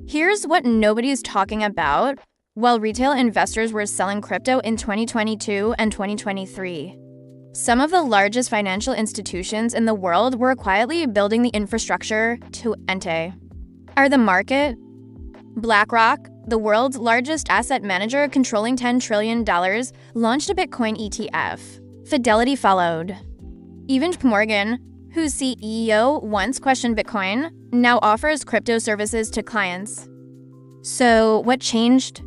Here's what nobody's talking about while retail investors were selling crypto in 2022 and 2023. Some of the largest financial institutions in the world were quietly building the infrastructure to enter the market. BlackRock, the world's largest asset manager controlling $10 trillion, launched a Bitcoin ETF. Fidelity followed. Even JP Morgan, whose CEO once questioned Bitcoin, now offers crypto services to clients. So what changed?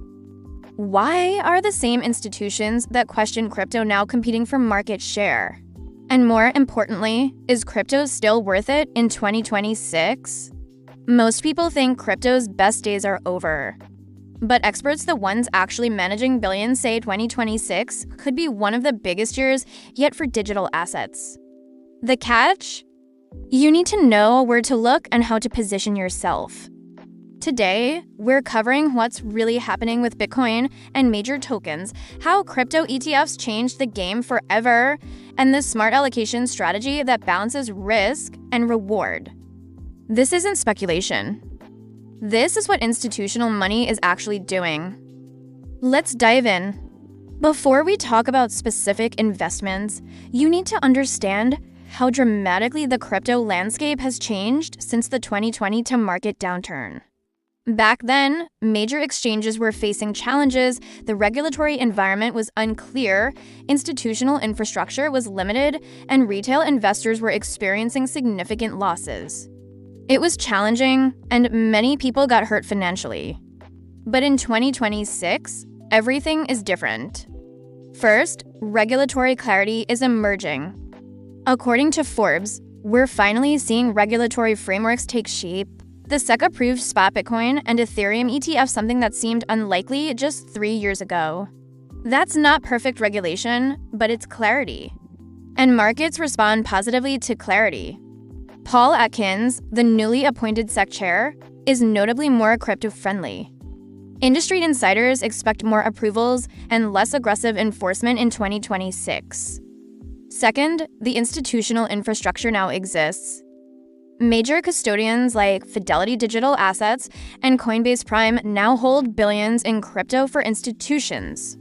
Why are the same institutions that question crypto now competing for market share? And more importantly, is crypto still worth it in 2026? Most people think crypto's best days are over. But experts, the ones actually managing billions, say 2026 could be one of the biggest years yet for digital assets. The catch? You need to know where to look and how to position yourself. Today, we're covering what's really happening with Bitcoin and major tokens, how crypto ETFs changed the game forever, and the smart allocation strategy that balances risk and reward. This isn't speculation. This is what institutional money is actually doing. Let's dive in. Before we talk about specific investments, you need to understand how dramatically the crypto landscape has changed since the 2020 market downturn. Back then, major exchanges were facing challenges, the regulatory environment was unclear, institutional infrastructure was limited, and retail investors were experiencing significant losses. It was challenging, and many people got hurt financially. But in 2026, everything is different. First, regulatory clarity is emerging. According to Forbes, we're finally seeing regulatory frameworks take shape. The SEC-approved spot Bitcoin and Ethereum ETF, something that seemed unlikely just 3 years ago. That's not perfect regulation, but it's clarity. And markets respond positively to clarity. Paul Atkins, the newly appointed SEC chair, is notably more crypto-friendly. Industry insiders expect more approvals and less aggressive enforcement in 2026. Second, the institutional infrastructure now exists. Major custodians like Fidelity Digital Assets and Coinbase Prime now hold billions in crypto for institutions.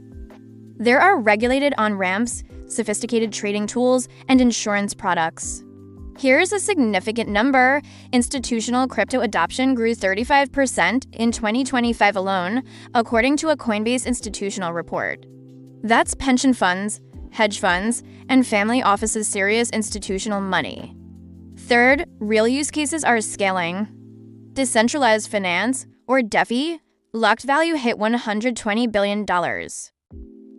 There are regulated on-ramps, sophisticated trading tools, and insurance products. Here's a significant number. Institutional crypto adoption grew 35% in 2025 alone, according to a Coinbase institutional report. That's pension funds, hedge funds, and family offices' serious institutional money. Third, real use cases are scaling. Decentralized finance, or DeFi, locked value hit $120 billion.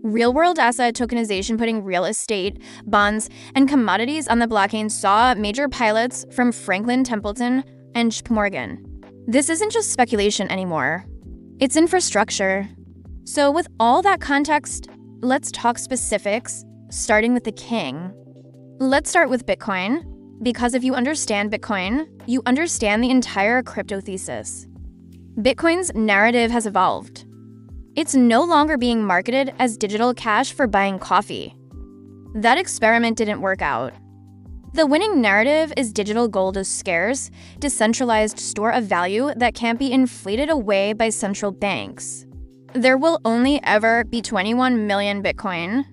Real-world asset tokenization, putting real estate, bonds, and commodities on the blockchain, saw major pilots from Franklin Templeton and JP Morgan. This isn't just speculation anymore. It's infrastructure. So with all that context, let's talk specifics, starting with the king. Let's start with Bitcoin, because if you understand Bitcoin, you understand the entire crypto thesis. Bitcoin's narrative has evolved. It's no longer being marketed as digital cash for buying coffee. That experiment didn't work out. The winning narrative is digital gold is scarce, decentralized store of value that can't be inflated away by central banks. There will only ever be 21 million Bitcoin.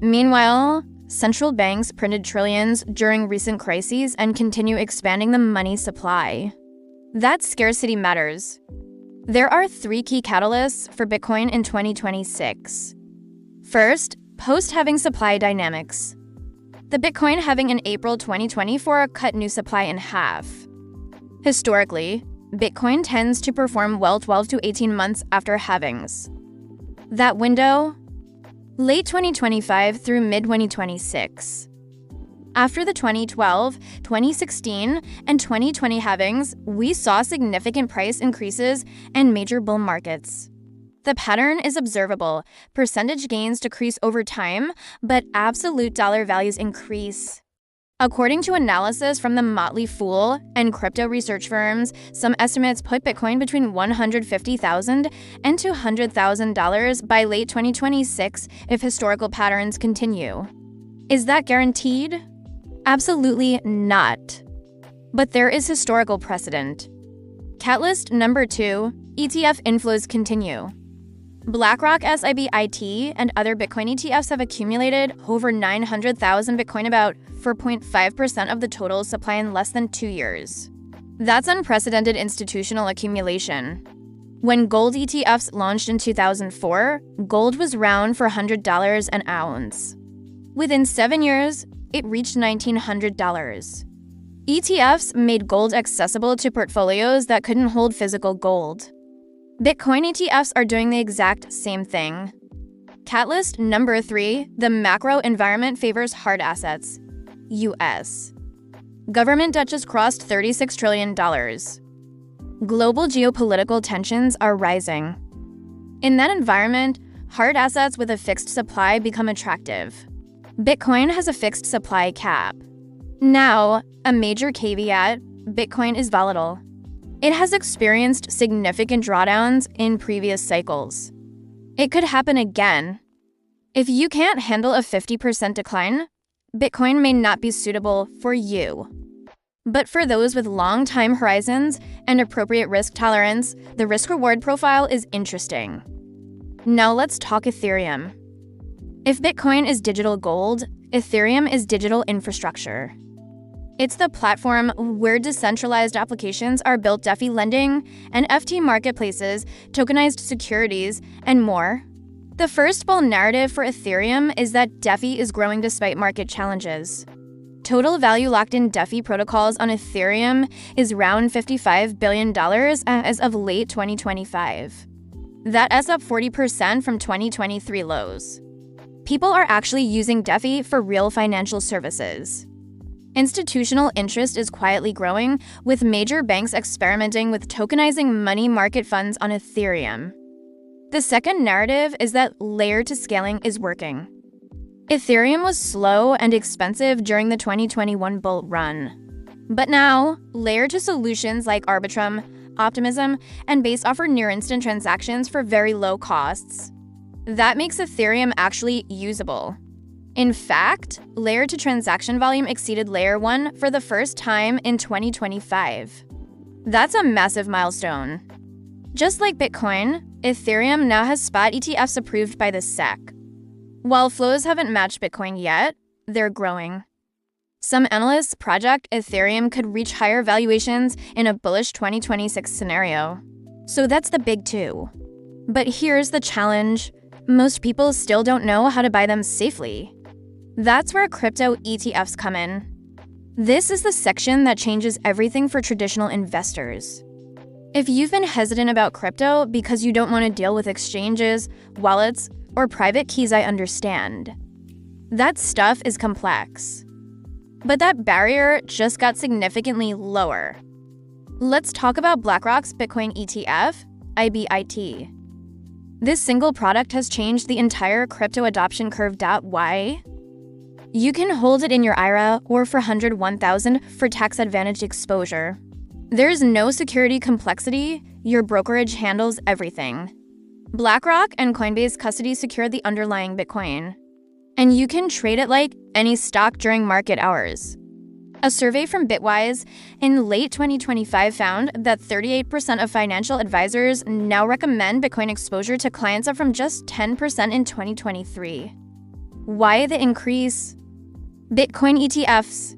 Meanwhile, central banks printed trillions during recent crises and continue expanding the money supply. That scarcity matters. There are 3 key catalysts for Bitcoin in 2026. First, post-halving supply dynamics. The Bitcoin halving in April 2024 cut new supply in half. Historically, Bitcoin tends to perform well 12 to 18 months after halvings. That window? Late 2025 through mid-2026. After the 2012, 2016, and 2020 halvings, we saw significant price increases and major bull markets. The pattern is observable. Percentage gains decrease over time, but absolute dollar values increase. According to analysis from the Motley Fool and crypto research firms, some estimates put Bitcoin between $150,000 and $200,000 by late 2026 if historical patterns continue. Is that guaranteed? Absolutely not. But there is historical precedent. Catalyst number 2, ETF inflows continue. BlackRock SIBIT and other Bitcoin ETFs have accumulated over 900,000 Bitcoin, about 4.5% of the total supply in less than 2 years. That's unprecedented institutional accumulation. When gold ETFs launched in 2004, gold was around for $100 an ounce. Within 7 years, it reached $1,900. ETFs made gold accessible to portfolios that couldn't hold physical gold. Bitcoin ETFs are doing the exact same thing. Catalyst number 3, the macro environment favors hard assets. US. Government debt just crossed $36 trillion. Global geopolitical tensions are rising. In that environment, hard assets with a fixed supply become attractive. Bitcoin has a fixed supply cap. Now, a major caveat, Bitcoin is volatile. It has experienced significant drawdowns in previous cycles. It could happen again. If you can't handle a 50% decline, Bitcoin may not be suitable for you. But for those with long time horizons and appropriate risk tolerance, the risk-reward profile is interesting. Now let's talk Ethereum. If Bitcoin is digital gold, Ethereum is digital infrastructure. It's the platform where decentralized applications are built, DeFi lending, NFT marketplaces, tokenized securities, and more. The first bull narrative for Ethereum is that DeFi is growing despite market challenges. Total value locked in DeFi protocols on Ethereum is around $55 billion as of late 2025. That is up 40% from 2023 lows. People are actually using DeFi for real financial services. Institutional interest is quietly growing, with major banks experimenting with tokenizing money market funds on Ethereum. The second narrative is that layer-to scaling is working. Ethereum was slow and expensive during the 2021 bull run. But now, layer-to solutions like Arbitrum, Optimism, and Base offer near-instant transactions for very low costs. That makes Ethereum actually usable. In fact, Layer 2 transaction volume exceeded Layer 1 for the first time in 2025. That's a massive milestone. Just like Bitcoin, Ethereum now has spot ETFs approved by the SEC. While flows haven't matched Bitcoin yet, they're growing. Some analysts project Ethereum could reach higher valuations in a bullish 2026 scenario. So that's the big two. But here's the challenge. Most people still don't know how to buy them safely. That's where crypto ETFs come in. This is the section that changes everything for traditional investors. If you've been hesitant about crypto because you don't want to deal with exchanges, wallets, or private keys, I understand. That stuff is complex. But that barrier just got significantly lower. Let's talk about BlackRock's Bitcoin ETF, IBIT. This single product has changed the entire crypto adoption curve. Why? You can hold it in your IRA or for $101,000 for tax-advantaged exposure. There's no security complexity. Your brokerage handles everything. BlackRock and Coinbase custody secure the underlying Bitcoin. And you can trade it like any stock during market hours. A survey from Bitwise in late 2025 found that 38% of financial advisors now recommend Bitcoin exposure to clients, up from just 10% in 2023. Why the increase? Bitcoin ETFs.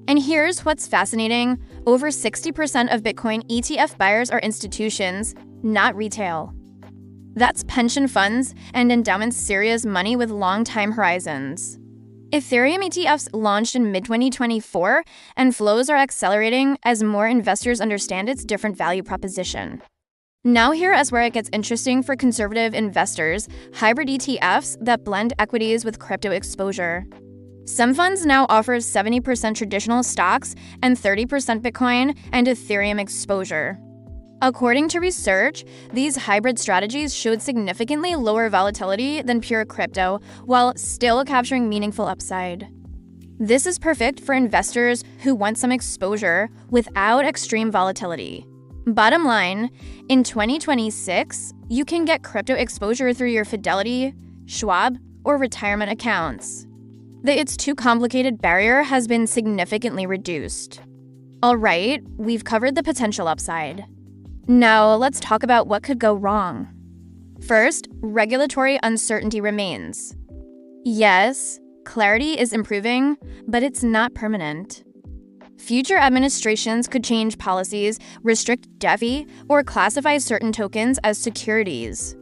And here's what's fascinating. Over 60% of Bitcoin ETF buyers are institutions, not retail. That's pension funds and endowments, serious money with long time horizons. Ethereum ETFs launched in mid-2024, and flows are accelerating as more investors understand its different value proposition. Now here is where it gets interesting for conservative investors, hybrid ETFs that blend equities with crypto exposure. Some funds now offer 70% traditional stocks and 30% Bitcoin and Ethereum exposure. According to research, these hybrid strategies showed significantly lower volatility than pure crypto, while still capturing meaningful upside. This is perfect for investors who want some exposure without extreme volatility. Bottom line, in 2026, you can get crypto exposure through your Fidelity, Schwab, or retirement accounts. The "it's too complicated" barrier has been significantly reduced. All right, we've covered the potential upside. Now, let's talk about what could go wrong. First, regulatory uncertainty remains. Yes, clarity is improving, but it's not permanent. Future administrations could change policies, restrict DeFi, or classify certain tokens as securities.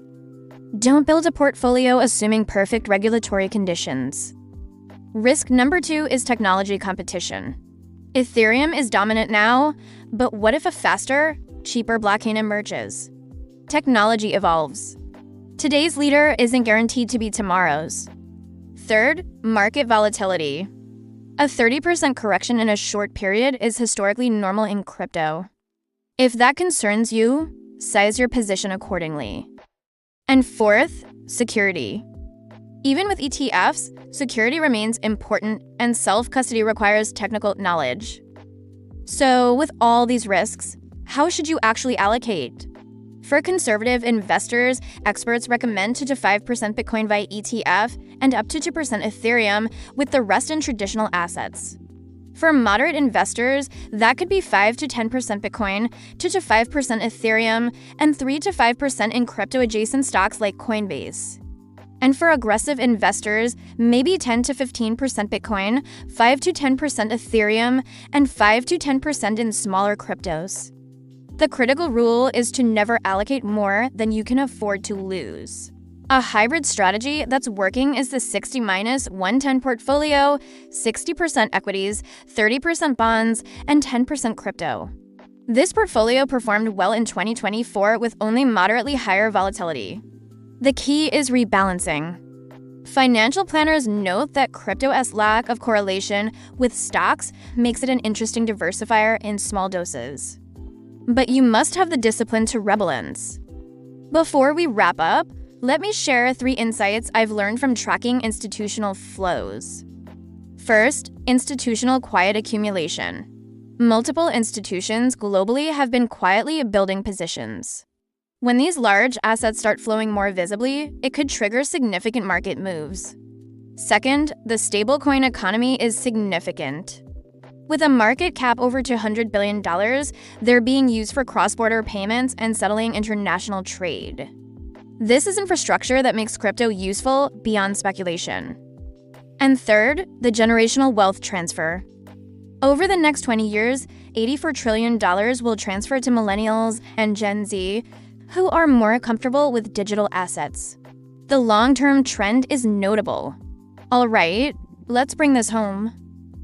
Don't build a portfolio assuming perfect regulatory conditions. Risk number 2 is technology competition. Ethereum is dominant now, but what if a faster, cheaper blockchain emerges? Technology evolves. Today's leader isn't guaranteed to be tomorrow's. Third, market volatility. A 30% correction in a short period is historically normal in crypto. If that concerns you, size your position accordingly. And fourth, security. Even with ETFs, security remains important and self-custody requires technical knowledge. So, with all these risks, how should you actually allocate? For conservative investors, experts recommend 2 to 5% Bitcoin via ETF and up to 2% Ethereum, with the rest in traditional assets. For moderate investors, that could be 5 to 10% Bitcoin, 2 to 5% Ethereum, and 3 to 5% in crypto-adjacent stocks like Coinbase. And for aggressive investors, maybe 10 to 15% Bitcoin, 5 to 10% Ethereum, and 5 to 10% in smaller cryptos. The critical rule is to never allocate more than you can afford to lose. A hybrid strategy that's working is the 60-110 portfolio, 60% equities, 30% bonds, and 10% crypto. This portfolio performed well in 2024 with only moderately higher volatility. The key is rebalancing. Financial planners note that crypto's lack of correlation with stocks makes it an interesting diversifier in small doses. But you must have the discipline to rebalance. Before we wrap up, let me share 3 insights I've learned from tracking institutional flows. First, institutional quiet accumulation. Multiple institutions globally have been quietly building positions. When these large assets start flowing more visibly, it could trigger significant market moves. Second, the stablecoin economy is significant. With a market cap over $200 billion, they're being used for cross-border payments and settling international trade. This is infrastructure that makes crypto useful beyond speculation. And third, the generational wealth transfer. Over the next 20 years, $84 trillion will transfer to millennials and Gen Z, who are more comfortable with digital assets. The long-term trend is notable. All right, let's bring this home.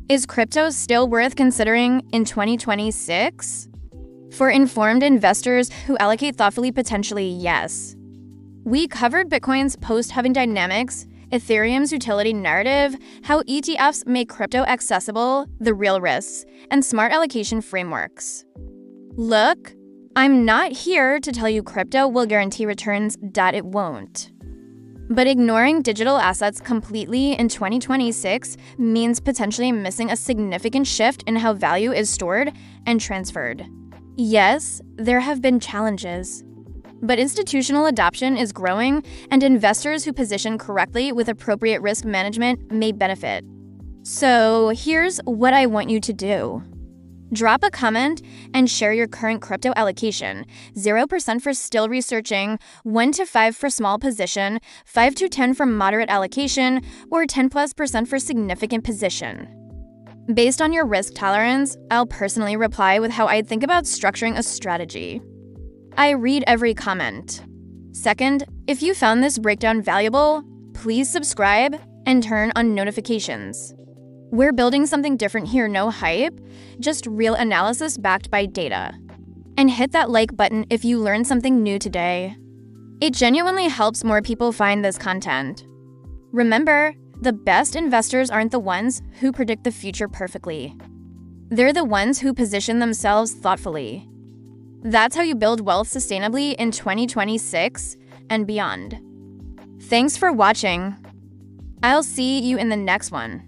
Is crypto still worth considering in 2026? For informed investors who allocate thoughtfully, potentially yes. We covered Bitcoin's post-halving dynamics, Ethereum's utility narrative, how ETFs make crypto accessible, the real risks, and smart allocation frameworks. Look, I'm not here to tell you crypto will guarantee returns that it won't. But ignoring digital assets completely in 2026 means potentially missing a significant shift in how value is stored and transferred. Yes, there have been challenges, but institutional adoption is growing, and investors who position correctly with appropriate risk management may benefit. So here's what I want you to do. Drop a comment and share your current crypto allocation. 0% for still researching, 1 to 5 for small position, 5 to 10 for moderate allocation, or 10+% for significant position. Based on your risk tolerance, I'll personally reply with how I'd think about structuring a strategy. I read every comment. Second, if you found this breakdown valuable, please subscribe and turn on notifications. We're building something different here, no hype, just real analysis backed by data. And hit that like button if you learned something new today. It genuinely helps more people find this content. Remember, the best investors aren't the ones who predict the future perfectly. They're the ones who position themselves thoughtfully. That's how you build wealth sustainably in 2026 and beyond. Thanks for watching. I'll see you in the next one.